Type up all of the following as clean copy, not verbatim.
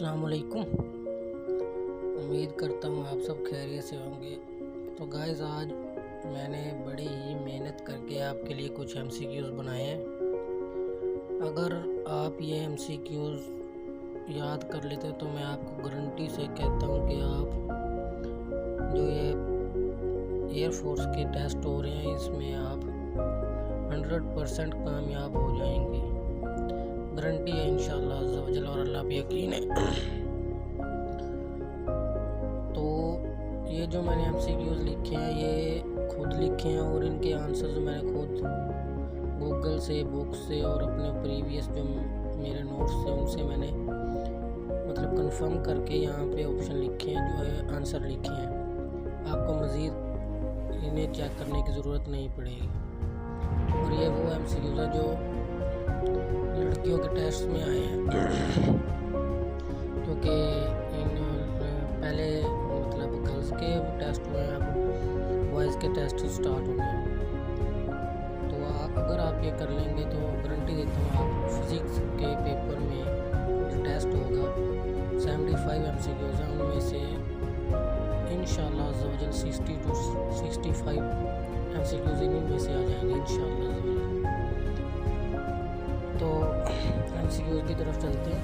अस्सलाम वालेकुम। उम्मीद करता हूँ आप सब खैरियत से होंगे। तो गाइस, आज मैंने बड़ी ही मेहनत करके आपके लिए कुछ MCQs बनाए हैं। अगर आप ये MCQs याद कर लेते हैं तो मैं आपको गारंटी से कहता हूँ कि आप जो ये एयरफोर्स के टेस्ट हो रहे हैं इसमें आप 100% कामयाब हो जाएंगे। गारंटी है इंशाअल्लाह अज़्ज़ा वजल, और अल्लाह पे यकीन है। तो ये जो मैंने MCQs लिखे हैं ये खुद लिखे हैं, और इनके आंसर्स मैंने खुद गूगल से, बुक से और अपने प्रीवियस जो मेरे नोट्स थे उनसे मैंने मतलब कंफर्म करके यहाँ पे ऑप्शन लिखे हैं, जो है आंसर लिखे हैं। आपको मज़ीद इन्हें चेक करने की ज़रूरत नहीं पड़ेगी। और ये वो MCQs है जो लड़कियों के टेस्ट में आए हैं, क्योंकि इन पहले मतलब गर्ल्स के टेस्ट हुए हैं, अब बॉयज़ के टेस्ट स्टार्ट हो गए हैं। तो अगर आप ये कर लेंगे तो गारंटी देता हूँ आप फिज़िक्स के पेपर में जो टेस्ट होगा 75 MCQs हैं, उनमें से इंशाअल्लाह अज़्ज़ा वजल 60 to 65 MCQs इन्हीं में से आ जाएंगे इंशाअल्लाह अज़्ज़ा वजल। तो MCQs की तरफ चलते हैं।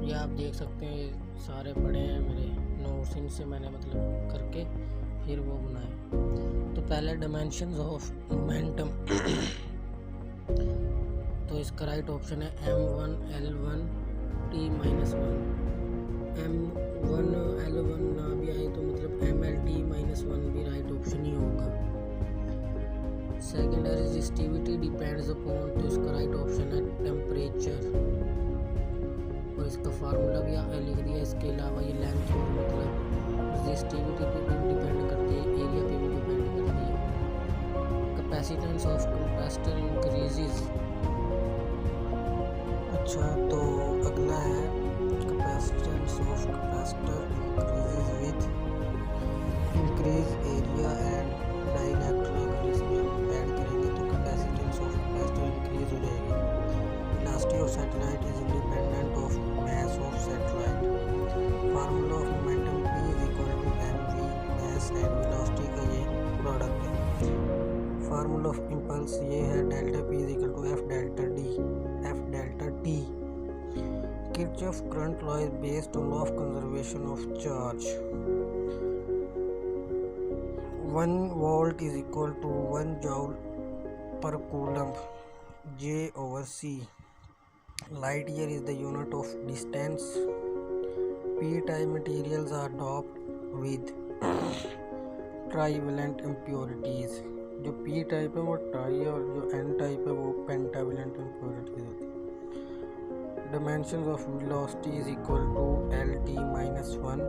ये आप देख सकते हैं, ये सारे पड़े हैं मेरे नोट्स, इनसे मैंने मतलब करके फिर वो बनाए। तो पहले डायमेंशंस ऑफ मोमेंटम, तो इसका राइट ऑप्शन है M1 L1 T-1। M1 L1 ना भी आए तो मतलब ML T-1 भी राइट ऑप्शन ही होगा। सेकेंड है रेजिस्टिविटी डिपेंड्स अपॉन, तो इसका राइट ऑप्शन है टेम्परेचर, और इसका फार्मूला भी लिख दिया। इसके अलावा ये लेंथ और मतलब रेजिस्टिविटी पे भी डिपेंड करती है, एरिया पे भी डिपेंड करती है। Capacitance of capacitor increases. अच्छा, तो अगला है capacitance of capacitor increases with increase area and dielectric. अगर इसमें ऐड करेंगे तो कैपेसिटेंस ऑफ कैपेसिटर इंक्रीज हो जाएगी। Velocity of satellite is independent of mass of satellite. Formula of momentum P is equal to mv, mass and velocity का ये product है। Formula of impulse ये है delta P is equal to F delta T। Kirchhoff current law is based on law of conservation of charge. 1 volt is equal to 1 joule per coulomb, J/C. Light year is the unit of distance. P-type materials are doped with trivalent impurities. जो P-type है वो try, और जो N-type है वो pentavalent impurities होती है। Dimensions of velocity is equal to LT-1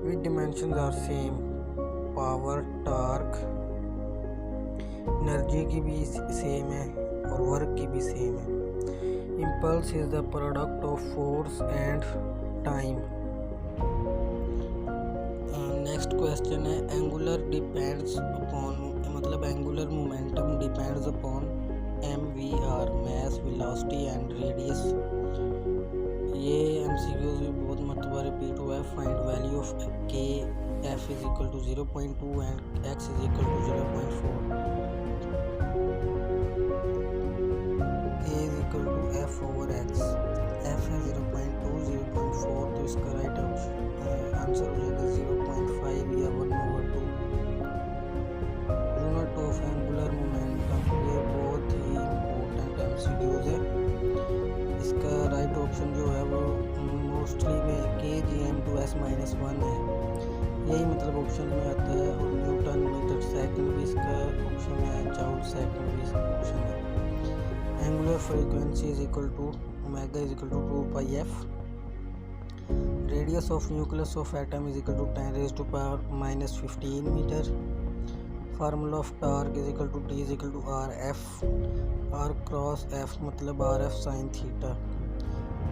with dimensions are same. Power, torque, energy की भी सेम है और वर्क की भी सेम है। Impulse is the product of force and time. Next question है एंगुलर डिपेंड्स अपॉन, मतलब angular momentum depends upon MVR, mass, velocity and radius. ये MCQs भी बहुत मरतबा रिपीट हुआ है। Find value of K, F is equal to 0.2 and X is equal to 0.4. K is equal to F over X. F है 0.2, 0.4, तो इसका right answer हो जाएगा 0.5 या 1/2। यूनिट ऑफ एंगुलर मोमेंटम, ये बहुत ही इम्पोर्टेंट MCQs है। इसका राइट ऑप्शन जो है वो मोस्टली में kgm/(S-1) है, यही मतलब ऑप्शन में आता है। और न्यूटन मीटर सेकंड भी इसका ऑप्शन है, जूल सेकंड भी इसका ऑप्शन है। Angular frequency is equal to omega is equal to 2πf। Radius of nucleus of atom is equal to 10⁻⁻15 metre. Formula of torque is equal to T is equal to RF, R cross F मतलब RF sine theta.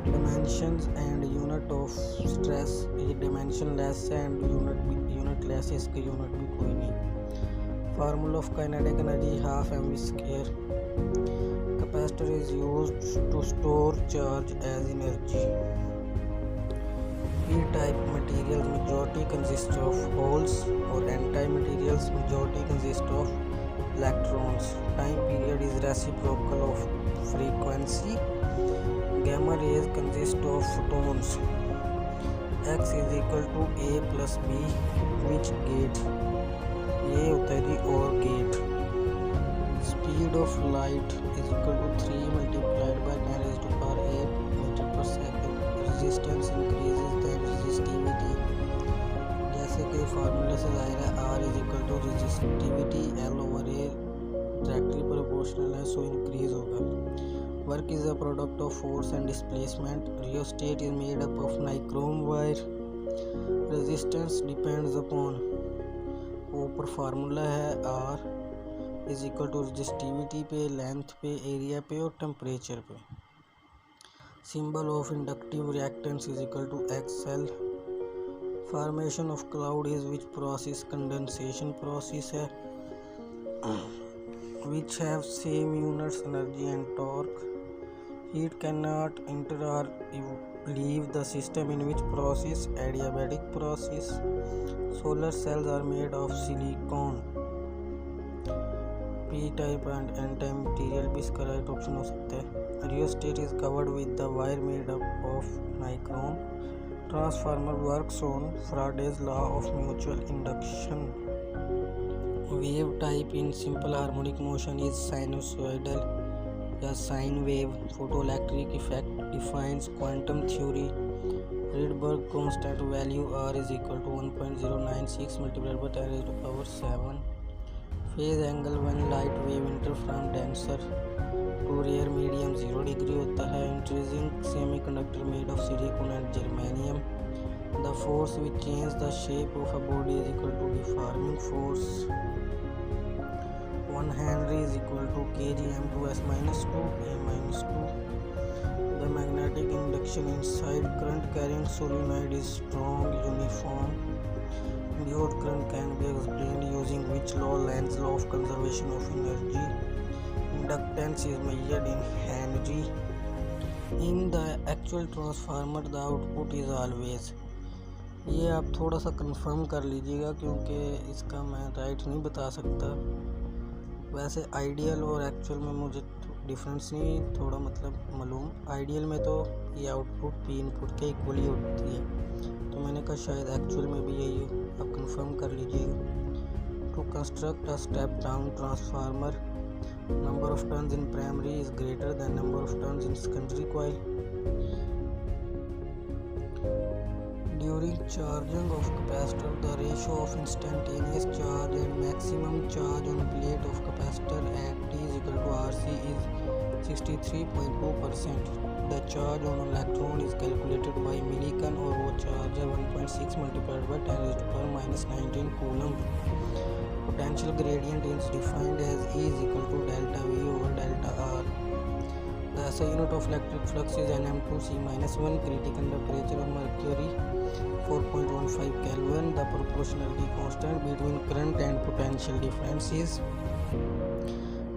Dimensions and unit of stress, ये dimensionless है and unitless है, इसका unit भी कोई नहीं। Formula of kinetic energy ½ mv²। capacitor is used to store charge as energy. P-type materials majority consist of holes, or N-type materials majority consist of electrons. Time period is reciprocal of frequency. Gamma rays consist of photons. X is equal to A plus B, which gate? ये होता है जी और gate. Speed of light is equal to 3 multiplied by 10 raised to power 8 meter per second. Resistance increases the resistivity. जैसे कि फार्मूले से जाहिर है R is equal to resistivity L over A directly proportional है, so increase होगा. Work is a product of force and displacement. Rheostat is made up of nichrome wire. Resistance depends upon, ऊपर formula है R is equal to resistivity पे, length पे, area पे और temperature पे. Symbol of inductive reactance is equal to XL. Formation of cloud is which process? Condensation process है. Which have same units energy and torque. Heat can not enter और leave the system in which process? Adiabatic process. Solar cells are made of silicon. P type and N type material भी इसका right option हो सकता है. Rheostat is covered with the wire made up of nichrome. Transformer works on Faraday's law of mutual induction. Wave type in simple harmonic motion is sinusoidal या sine wave. Photoelectric effect defines quantum theory. Rydberg constant value R is equal to 1.096 multiplied by 10 raised to power 7. Phase angle when light wave enter from denser to rare medium 0 degree होता है. Intrinsic semiconductor made of silicon and germanium. The force which changes the shape of a body is equal to deforming force. 1 Henry is equal to kg m2s minus 2 a minus 2. The magnetic induction inside current carrying solenoid is strong, uniform. Diode current can be explained using which law? Lenz's law of conservation of energy. Inductance is measured in Henry. In the actual transformer the output is always. ये आप थोड़ा सा confirm कर लीजिएगा क्योंकि इसका मैं right नहीं बता सकता. वैसे आइडियल और एक्चुअल में मुझे डिफरेंस नहीं थोड़ा मतलब मालूम. आइडियल में तो ये आउटपुट पी इनपुट के इक्वली होती है, तो मैंने कहा शायद एक्चुअल में भी यही हो. आप कंफर्म कर लीजिएगा. To construct a step down transformer, number of turns in primary is greater than number of turns in secondary coil. During charging of capacitor, the ratio of instantaneous charge and maximum charge on plate of capacitor at T is equal to RC is 63.2%. The charge on electron is calculated by Millikan और वो charge है 1.6 multiplied by 10 raised to power minus 19 coulomb. Potential gradient is defined as E is equal to delta V over delta R. The SI unit of electric flux is Nm2C minus 1. Critical temperature of mercury 4.15 Kelvin. The proportionality constant between current and potential difference is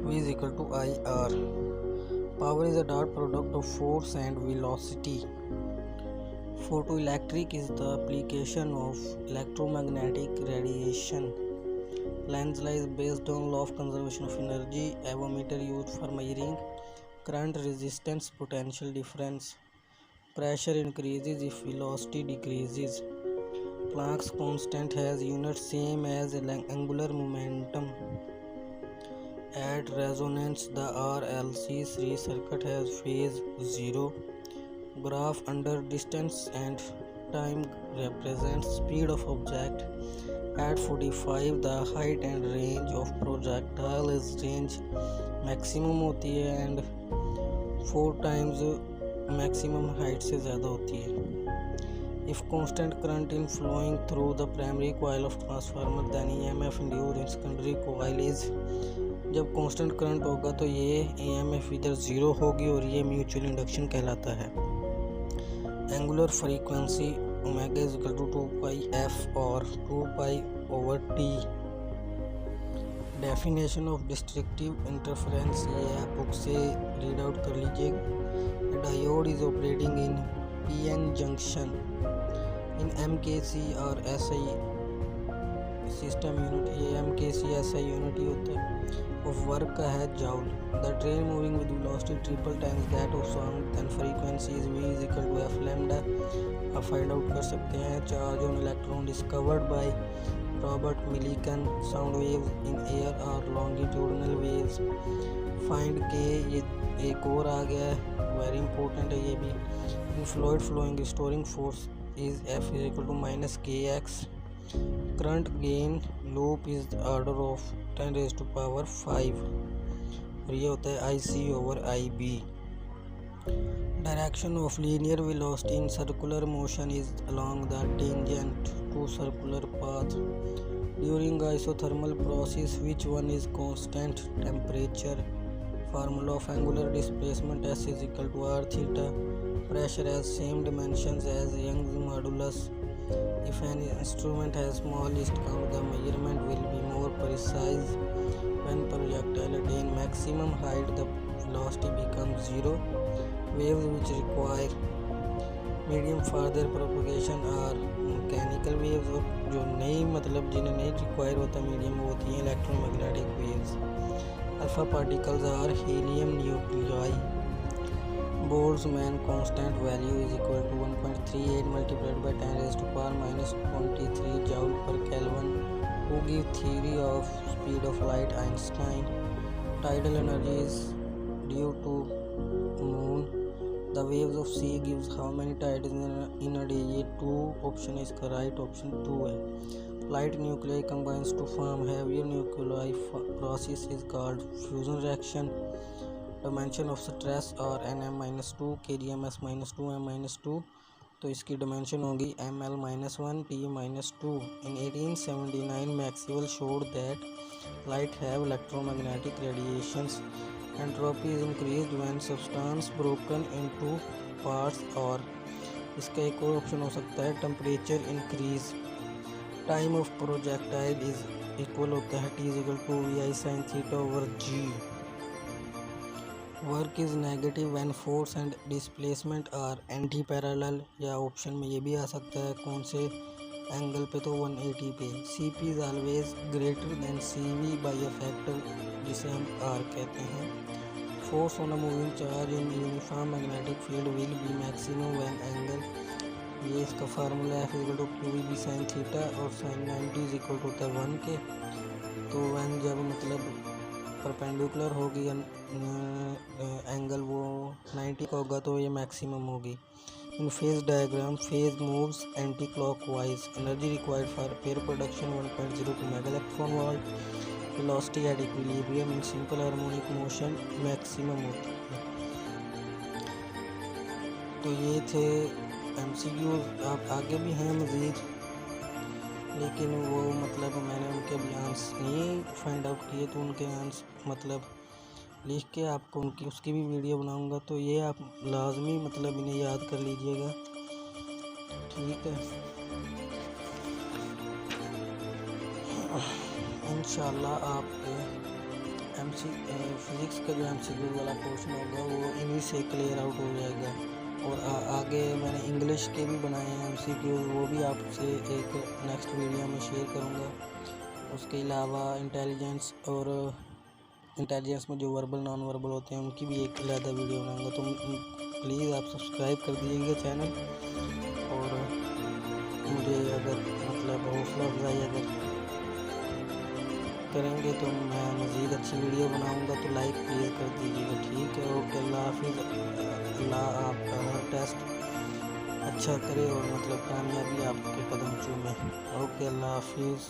V is equal to IR. Power is a dot product of force and velocity. Photoelectric is the application of electromagnetic radiation. Lenz's law is based on law of conservation of energy. Avometer used for measuring current, resistance, potential difference. Pressure increases if velocity decreases. Planck's constant has units same as angular momentum. At resonance, the RLC series circuit has phase 0. Graph under distance and time represents speed of object. At 45, the height and range of projectile is range maximum होती है and 4 times maximum height से ज़्यादा होती है. If constant current in flowing through the primary coil of transformer, then EMF induced in secondary coil is. जब constant current होगा तो ये EMF इधर 0 होगी और ये म्यूचुअल इंडक्शन कहलाता है. Angular frequency omega is equal to 2 pi f or 2 pi over t. Definition of destructive interference, ये आप बुक से रीड आउट कर लीजिएगा। Diode is operating in PN junction in MKS और एसआई सिस्टम यूनिट। ये MKS SI unit ही होता है। ऑफ वर्क का है joule. The train moving with velocity triple times that of sound then frequency is v is equal to F lambda. आप find out कर सकते हैं। Charge on electron discovered by Robert Millikan. Sound waves in air और longitudinal waves. Find के, ये एक और आ गया है, वेरी इंपॉर्टेंट है ये भी। In fluid flowing restoring force is f is equal to minus kx। Current gain loop is the order of 10⁵ और ये होता है IC/IB। Direction of linear velocity in circular motion is along the tangent to circular path. During isothermal process which one is constant temperature. Formula of angular displacement S is equal to r theta. Pressure has same dimensions as Young's modulus. If an instrument has smallest count, the measurement will be more precise. When projectile attain maximum height, the velocity becomes zero. Waves which require medium for their propagation are mechanical waves, और जो नहीं मतलब जिन्हें नहीं require होता medium वो होती हैं electromagnetic waves. Alpha particles are helium nuclei. Boltzmann constant value is equal to 1.38 multiplied by 10⁻⁻23 joule per Kelvin. Who give theory of speed of light? Einstein. Tidal energy is due to moon. The waves of sea gives how many tides in a day? ये 2 option is correct, option 2 है। Light nuclei combines to form heavier nuclei. Process is called fusion reaction. Dimension of stress और Nm-2 kdms-2 m-2, तो इसकी dimension होगी ml-1 p-2। In 1879 Maxwell showed that light have electromagnetic radiations. Entropy is increased when substance broken into parts, और इसका एक और option हो सकता है temperature increase. Time of projectile is equal होता है t is equal to vi sin theta over g. Work is negative when force and displacement are anti parallel, या ऑप्शन में ये भी आ सकता है कौन से एंगल पे, तो 180 पे। CP is always greater than CV by a factor, जिसे हम R कहते हैं। Force on a moving charge in uniform magnetic field will be maximum when angle, ये इसका फार्मूला F equal to QEB sin theta, और sin 90 इज इक्वल टू होता है 1 के। तो व्हेन जब मतलब परपेंडिकुलर होगी एंगल वो 90 का होगा तो ये मैक्सिमम होगी। In phase diagram phase moves anti clockwise. Energy required for pair production 1.02 mega electron volt. Velocity at equilibrium in simple harmonic motion maximum होती है। तो ये थे MCQ, आप आगे भी हैं मज़ीद, लेकिन वो मतलब मैंने उनके भी आंसर नहीं फाइंड आउट किए, तो उनके आंसर मतलब लिख के आपको उनकी उसकी भी वीडियो बनाऊंगा, तो ये आप लाजमी मतलब इन्हें याद कर लीजिएगा, ठीक है। इंशाल्लाह आप फिज़िक्स का जो MCQ वाला पोर्शन होगा वो इन्हीं से क्लियर आउट हो जाएगा। और आगे मैंने इंग्लिश के भी बनाए हैं MCQ, वो भी आपसे एक नेक्स्ट वीडियो में शेयर करूँगा। उसके अलावा इंटेलिजेंस और इंटेलिजेंस में जो वर्बल नॉन वर्बल होते हैं उनकी भी एक अलग वीडियो बनाऊँगा, तो प्लीज़ आप सब्सक्राइब कर दीजिएगा चैनल। और मुझे अगर मतलब हौसला अफजाई अगर करेंगे तो मैं मज़ीद अच्छी वीडियो बनाऊँगा, तो लाइक प्लीज़ कर दीजिएगा, ठीक है। ओके, अल्लाह हाफिज़। अल्लाह आपका हर टेस्ट अच्छा करे और मतलब कामयाबी आपके कदम चूमे। ओके, अल्लाह हाफिज़।